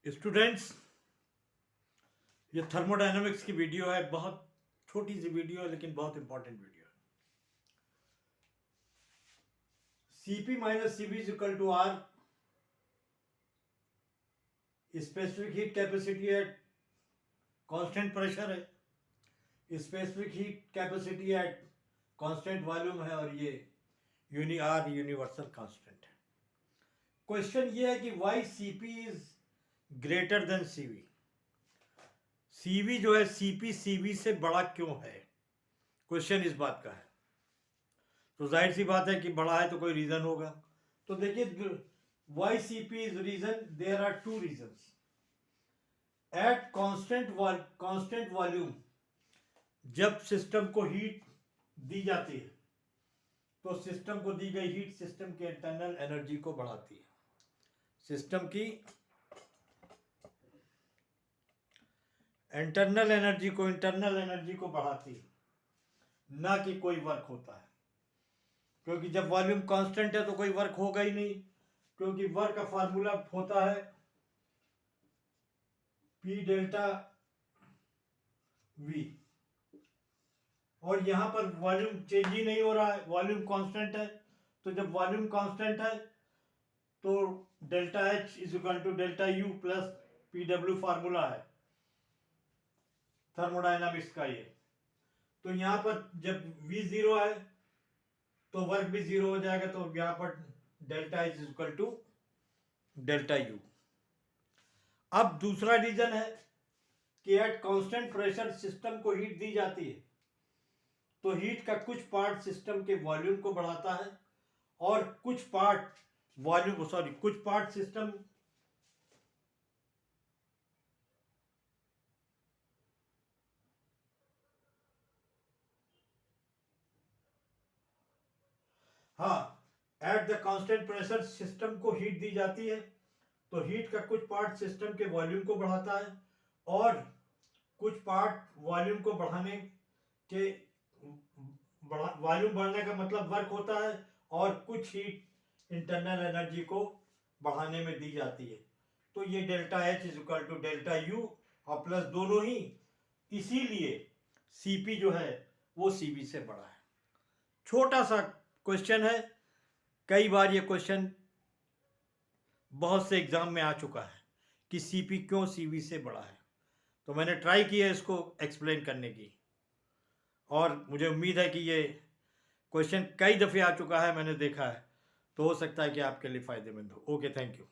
Students, ये thermodynamics की video है। बहुत छोटी सी वीडियो है लेकिन बहुत इंपॉर्टेंट वीडियो है। Cp minus Cv is equal to R. Specific heat capacity at constant pressure है, specific heat capacity at constant volume है, और ये आर यूनिवर्सल कांस्टेंट है। क्वेश्चन ये है कि why Cp is greater than Cv। Cv जो है Cp Cv से बड़ा क्यों है? क्वेश्चन इस बात का है। तो जाहिर सी बात है कि बड़ा है तो कोई रीजन होगा। तो देखिए, why Cp is reason, there are two reasons. At constant volume, जब सिस्टम को हीट दी जाती है तो सिस्टम को दी गई हीट सिस्टम के इंटरनल एनर्जी को बढ़ाती है। सिस्टम की इंटरनल एनर्जी को बढ़ाती है, ना कि कोई वर्क होता है। क्योंकि जब वॉल्यूम कांस्टेंट है तो कोई वर्क होगा ही नहीं, क्योंकि वर्क का फार्मूला होता है P डेल्टा V, और यहां पर वॉल्यूम चेंज ही नहीं हो रहा है, वॉल्यूम कांस्टेंट है। तो जब वॉल्यूम कांस्टेंट है तो delta H is equal to delta U plus PW formula है थर्मोडायनामिक्स का ये। तो यहां पर जब V जीरो है तो वर्क भी जीरो हो जाएगा, तो यहां पर delta H is equal to delta U। अब दूसरा रीजन है कि एट कांस्टेंट प्रेशर सिस्टम को हीट दी जाती है तो हीट का कुछ पार्ट सिस्टम के वॉल्यूम को बढ़ाता है, और कुछ part system at the constant pressure system को हीट दी जाती है तो हीट का कुछ पार्ट सिस्टम के वॉल्यूम को बढ़ाता है, और कुछ पार्ट वॉल्यूम को बढ़ाने के वॉल्यूम बढ़ने का मतलब वर्क होता है, और कुछ हीट इंटरनल एनर्जी को बढ़ाने में दी जाती है। तो ये delta H is equal to delta U, और प्लस दोनों ही, इसीलिए Cp जो है वो Cv से बड़ा है। छोटा सा क्वेश्चन है, कई बार ये क्वेश्चन बहुत से एग्जाम में आ चुका है कि Cp क्यों Cv से बड़ा है। तो मैंने ट्राई किया इसको एक्सप्लेन करने की, और मुझे उम्मीद है कि ये क्वेश्चन कई दफ़े आ चुका है, मैंने देखा है, तो हो सकता है कि आपके लिए फ़ायदेमंद हो। Okay, thank you.